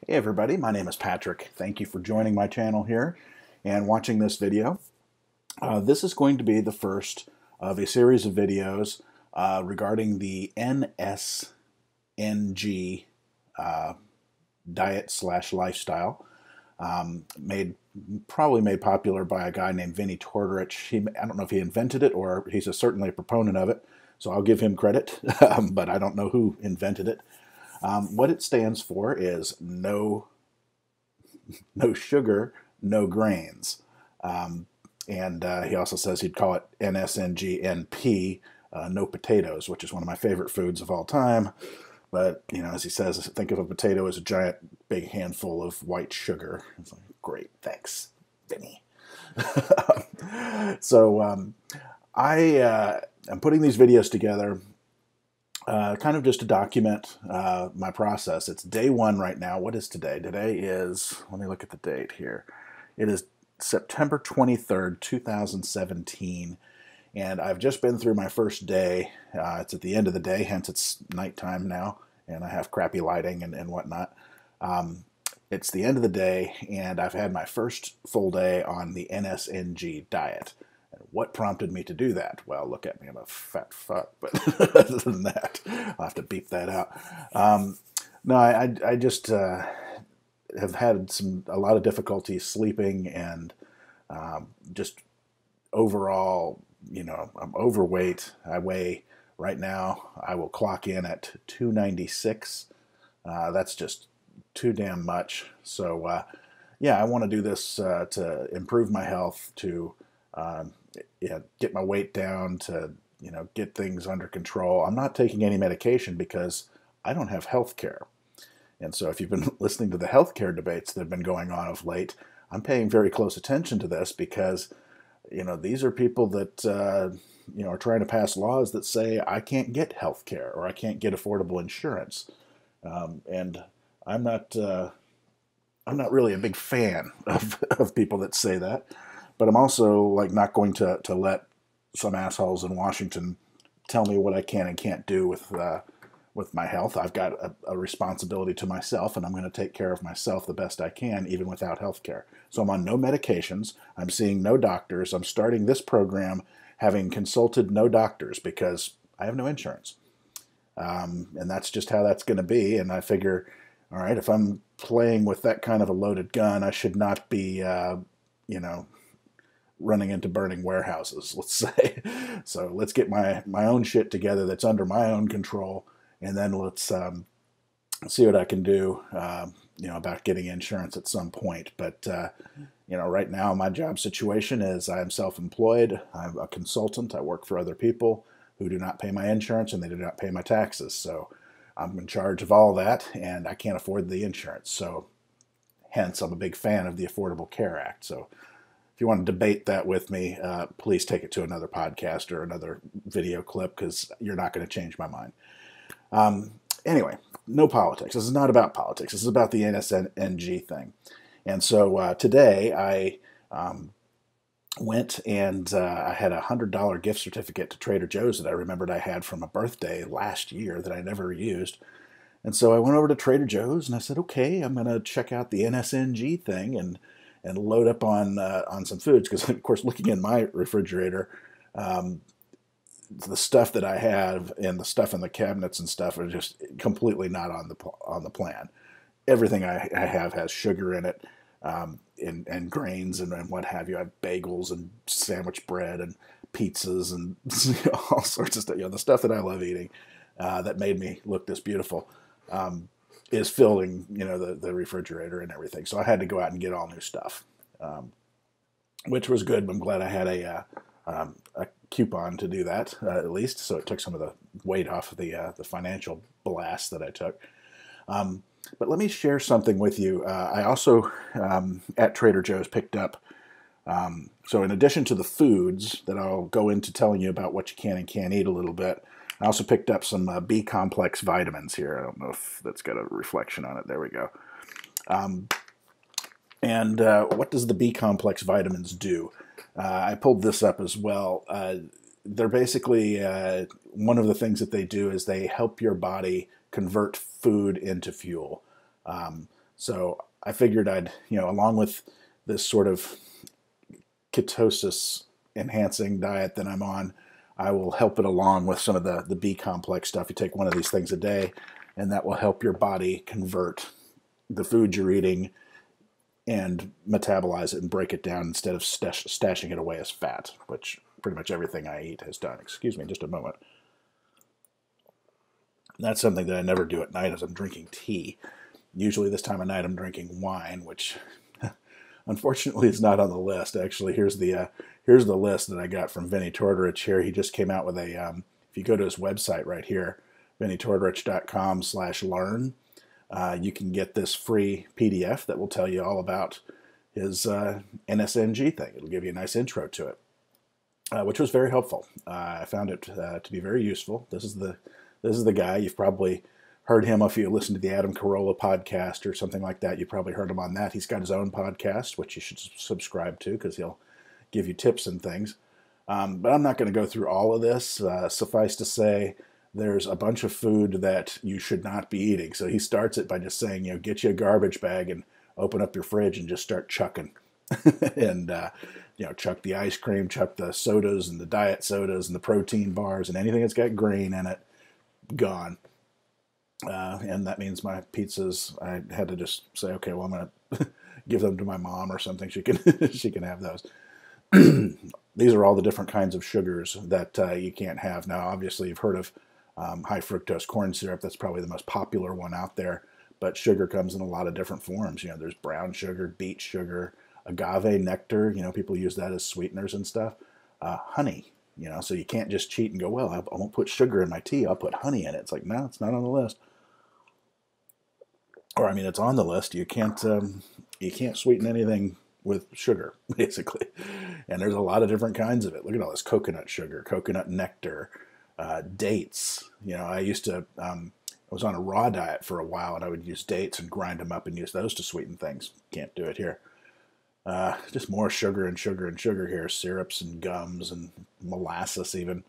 Hey everybody, my name is Patrick. Thank you for joining my channel here and watching this video. This is going to be the first of a series of videos regarding the NSNG diet slash lifestyle, probably made popular by a guy named Vinnie Tortorich. I don't know if he invented it or he's certainly a proponent of it, so I'll give him credit, but I don't know who invented it. What it stands for is no sugar, no grains. And he also says he'd call it NSNG no potatoes, which is one of my favorite foods of all time. But, you know, as he says, think of a potato as a giant big handful of white sugar. It's like, great, thanks, Vinny. So I am putting these videos together kind of just to document my process. It's day one right now. What is today? Today is, let me look at the date here. It is September 23rd, 2017. And I've just been through my first day. It's at the end of the day, hence it's nighttime now, and I have crappy lighting and whatnot. It's the end of the day, and I've had my first full day on the NSNG diet. What prompted me to do that? Well, look at me, I'm a fat fuck, but other than that, I'll have to beep that out. No, I just have had a lot of difficulty sleeping and just overall, you know, I'm overweight. I weigh, right now, I will clock in at 296. That's just too damn much. So, yeah, I want to do this to improve my health, to get my weight down, to get things under control. I'm not taking any medication because I don't have health care. And so if you've been listening to the healthcare debates that have been going on of late, I'm paying very close attention to this because, these are people that, are trying to pass laws that say I can't get health care or I can't get affordable insurance. And I'm not really a big fan of people that say that. But I'm also like not going to let some assholes in Washington tell me what I can and can't do with my health. I've got a responsibility to myself, and I'm going to take care of myself the best I can, even without health care. So I'm on no medications. I'm seeing no doctors. I'm starting this program having consulted no doctors because I have no insurance. And that's just how that's going to be. And I figure, all right, if I'm playing with that kind of a loaded gun, I should not be, running into burning warehouses, let's say. So let's get my own shit together that's under my own control, and then let's see what I can do, about getting insurance at some point. But, right now my job situation is I'm self-employed. I'm a consultant. I work for other people who do not pay my insurance and they do not pay my taxes. So I'm in charge of all that, and I can't afford the insurance. So hence, I'm a big fan of the Affordable Care Act. So if you want to debate that with me, please take it to another podcast or another video clip because you're not going to change my mind. Anyway, no politics. This is not about politics. This is about the NSNG thing. And so today I went and I had a $100 gift certificate to Trader Joe's that I remembered I had from a birthday last year that I never used. And so I went over to Trader Joe's and I said, okay, I'm going to check out the NSNG thing and load up on some foods because, of course, looking in my refrigerator, the stuff that I have and the stuff in the cabinets and stuff are just completely not on the plan. Everything I have has sugar in it, and grains and what have you. I have bagels and sandwich bread and pizzas and all sorts of stuff. The stuff that I love eating that made me look this beautiful. Is filling, the refrigerator and everything. So I had to go out and get all new stuff, which was good. I'm glad I had a coupon to do that, at least. So it took some of the weight off of the financial blast that I took. But let me share something with you. I also, at Trader Joe's, picked up, so in addition to the foods that I'll go into telling you about what you can and can't eat a little bit, I also picked up some BComplex vitamins here. I don't know if that's got a reflection on it. There we go. And what does the BComplex vitamins do? I pulled this up as well. They're basically, one of the things that they do is they help your body convert food into fuel. So I figured I'd, along with this sort of ketosis enhancing diet that I'm on, I will help it along with some of the B complex stuff. You take one of these things a day, and that will help your body convert the food you're eating and metabolize it and break it down instead of stashing it away as fat, which pretty much everything I eat has done. Excuse me, just a moment. That's something that I never do at night as I'm drinking tea. Usually this time of night I'm drinking wine, which unfortunately is not on the list. Actually, here's the list that I got from Vinny Tortorich here. He just came out with a, if you go to his website right here, vinnytortorich.com/learn, you can get this free PDF that will tell you all about his NSNG thing. It'll give you a nice intro to it, which was very helpful. I found it to be very useful. This is the guy. You've probably heard him if you listen to the Adam Carolla podcast or something like that. You probably heard him on that. He's got his own podcast, which you should subscribe to because he'll give you tips and things. But I'm not going to go through all of this. Suffice to say, there's a bunch of food that you should not be eating. So he starts it by just saying, get you a garbage bag and open up your fridge and just start chucking. And, chuck the ice cream, chuck the sodas and the diet sodas and the protein bars and anything that's got grain in it, gone. And that means my pizzas, I had to just say, okay, well, I'm going to give them to my mom or something. She can have those. These are all the different kinds of sugars that you can't have. Now, obviously, you've heard of high fructose corn syrup. That's probably the most popular one out there. But sugar comes in a lot of different forms. There's brown sugar, beet sugar, agave nectar. People use that as sweeteners and stuff. Honey. So you can't just cheat and go, well, I won't put sugar in my tea. I'll put honey in it. It's like, no, it's not on the list. Or, it's on the list. You can't sweeten anything with sugar, basically. And there's a lot of different kinds of it. Look at all this coconut sugar, coconut nectar, dates. I used to, I was on a raw diet for a while, and I would use dates and grind them up and use those to sweeten things. Can't do it here. Just more sugar and sugar and sugar here, syrups and gums and molasses even.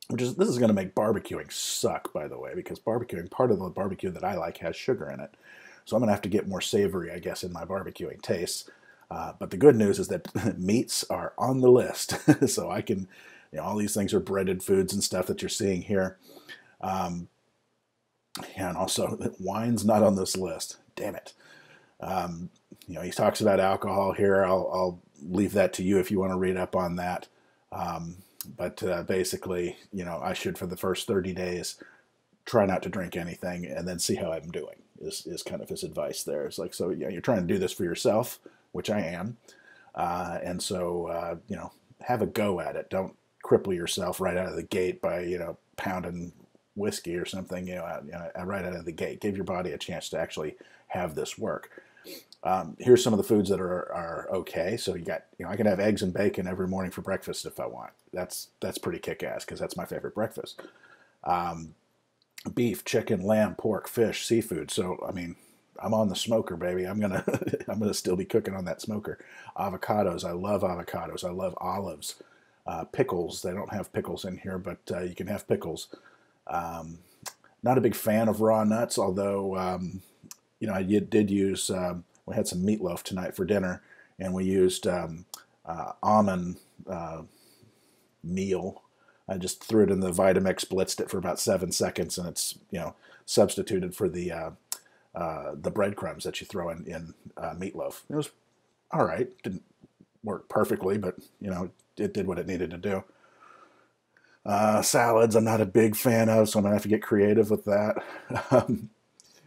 This is going to make barbecuing suck, by the way, because part of the barbecue that I like has sugar in it. So I'm going to have to get more savory, I guess, in my barbecuing tastes. But the good news is that meats are on the list. So I can, all these things are breaded foods and stuff that you're seeing here. And also wine's not on this list. Damn it. He talks about alcohol here. I'll leave that to you if you want to read up on that. But basically, I should, for the first 30 days, try not to drink anything and then see how I'm doing is kind of his advice there. It's like, so you're trying to do this for yourself, which I am. And so, have a go at it. Don't cripple yourself right out of the gate by, pounding whiskey or something, right out of the gate. Give your body a chance to actually have this work. Here's some of the foods that are okay. So you got, I can have eggs and bacon every morning for breakfast if I want. That's pretty kick-ass because that's my favorite breakfast. Beef, chicken, lamb, pork, fish, seafood. So, I'm on the smoker, baby. I'm gonna still be cooking on that smoker. Avocados. I love avocados. I love olives. Pickles. They don't have pickles in here, but you can have pickles. Not a big fan of raw nuts, although I did use. We had some meatloaf tonight for dinner, and we used almond meal. I just threw it in the Vitamix, blitzed it for about 7 seconds, and it's substituted for the breadcrumbs that you throw in meatloaf. It was all right. Didn't work perfectly, but it did what it needed to do. Salads, I'm not a big fan of, so I'm gonna have to get creative with that.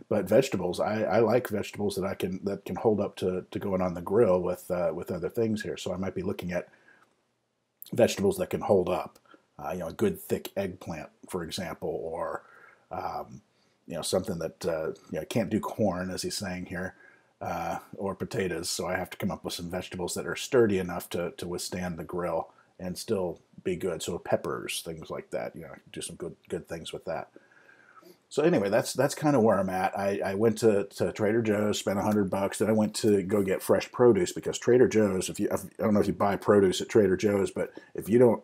But vegetables, I like vegetables that can hold up to going on the grill with other things here. So I might be looking at vegetables that can hold up. A good thick eggplant, for example, or something that can't do corn, as he's saying here, or potatoes. So I have to come up with some vegetables that are sturdy enough to withstand the grill and still be good. So peppers, things like that. Do some good things with that. So anyway, that's kind of where I'm at. I went to Trader Joe's, spent $100. Then I went to go get fresh produce because Trader Joe's, I don't know if you buy produce at Trader Joe's, but if you don't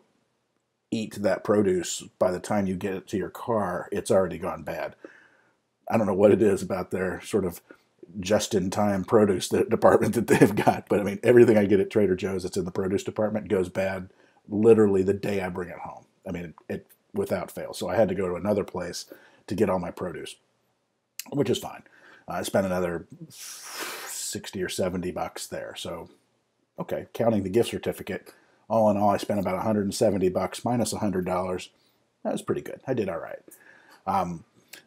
eat that produce by the time you get it to your car, it's already gone bad. I don't know what it is about their sort of just-in-time produce department that they've got. But I mean, everything I get at Trader Joe's that's in the produce department goes bad literally the day I bring it home. I mean, it without fail. So I had to go to another place to get all my produce, which is fine. I spent another 60 or 70 bucks there. So, okay, counting the gift certificate, all in all, I spent about 170 bucks minus $100. That was pretty good. I did all right.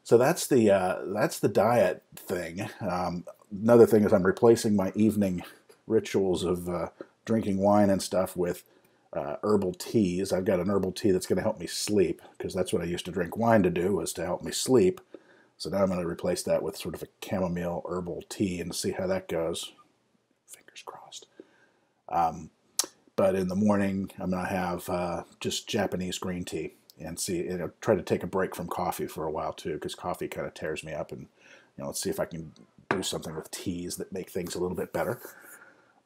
So that's the diet thing. Another thing is I'm replacing my evening rituals of drinking wine and stuff with herbal teas. I've got an herbal tea that's going to help me sleep, because that's what I used to drink wine to do, was to help me sleep. So now I'm going to replace that with sort of a chamomile herbal tea and see how that goes. Fingers crossed. But in the morning, I'm going to have just Japanese green tea and see, try to take a break from coffee for a while too, because coffee kind of tears me up. And let's see if I can do something with teas that make things a little bit better.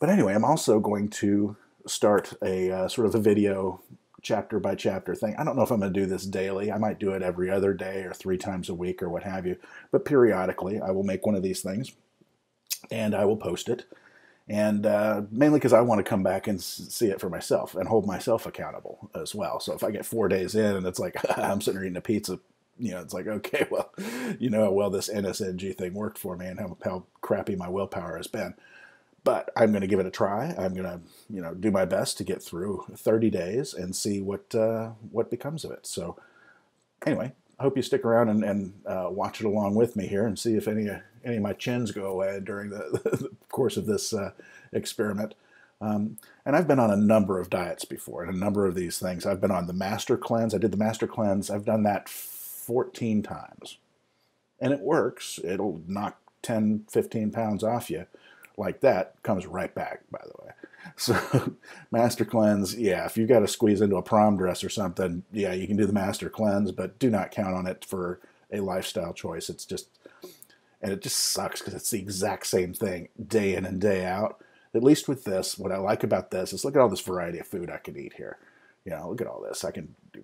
But anyway, I'm also going to start a sort of a video chapter by chapter thing. I don't know if I'm going to do this daily. I might do it every other day or 3 times a week or what have you. But periodically, I will make one of these things and I will post it. And mainly because I want to come back and see it for myself and hold myself accountable as well. So if I get 4 days in and it's like I'm sitting there eating a pizza, it's like, okay, well, how well this NSNG thing worked for me and how crappy my willpower has been. But I'm going to give it a try. I'm going to, do my best to get through 30 days and see what becomes of it. So anyway, I hope you stick around and watch it along with me here and see if any of my chins go away during the course of this experiment. And I've been on a number of diets before and a number of these things. I've been on the Master Cleanse. I did the Master Cleanse. I've done that 14 times. And it works. It'll knock 10, 15 pounds off you. Like that, comes right back, by the way. So Master Cleanse, yeah, if you've got to squeeze into a prom dress or something, yeah, you can do the Master Cleanse, but do not count on it for a lifestyle choice. It just sucks because it's the exact same thing day in and day out. At least with this, what I like about this is look at all this variety of food I can eat here. Look at all this. I can do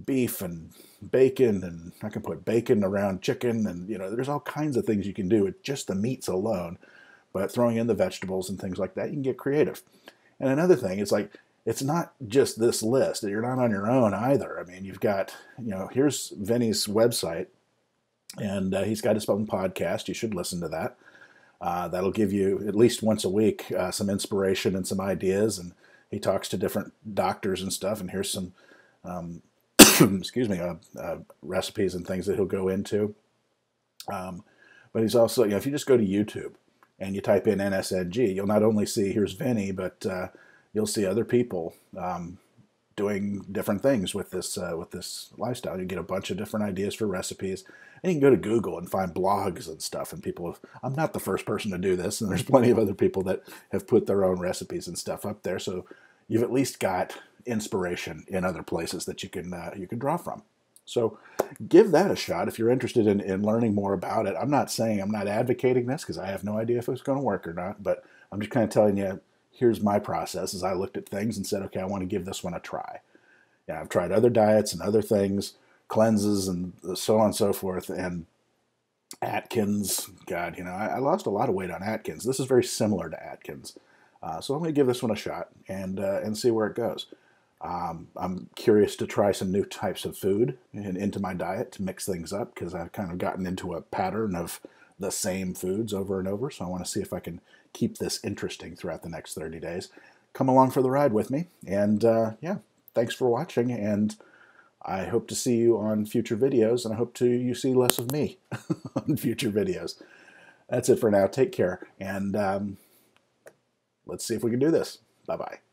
beef and bacon, and I can put bacon around chicken, and there's all kinds of things you can do with just the meats alone. But throwing in the vegetables and things like that, you can get creative. And another thing, it's not just this list. You're not on your own either. I mean, you've got, here's Vinny's website, and he's got his own podcast. You should listen to that. That'll give you, at least once a week, some inspiration and some ideas. And he talks to different doctors and stuff. And here's some, excuse me, recipes and things that he'll go into. But he's also, if you just go to YouTube, and you type in NSNG, you'll not only see here's Vinny, but you'll see other people doing different things with this lifestyle. You get a bunch of different ideas for recipes, and you can go to Google and find blogs and stuff. And I'm not the first person to do this, and there's plenty of other people that have put their own recipes and stuff up there. So you've at least got inspiration in other places that you can draw from. So give that a shot if you're interested in learning more about it. I'm not saying I'm not advocating this because I have no idea if it's going to work or not, but I'm just kind of telling you, here's my process as I looked at things and said, okay, I want to give this one a try. Yeah, I've tried other diets and other things, cleanses and so on and so forth. And Atkins, God, I lost a lot of weight on Atkins. This is very similar to Atkins. So I'm going to give this one a shot and see where it goes. I'm curious to try some new types of food into my diet to mix things up because I've kind of gotten into a pattern of the same foods over and over. So I want to see if I can keep this interesting throughout the next 30 days. Come along for the ride with me. And yeah, thanks for watching. And I hope to see you on future videos. And I hope you see less of me on future videos. That's it for now. Take care. And let's see if we can do this. Bye-bye.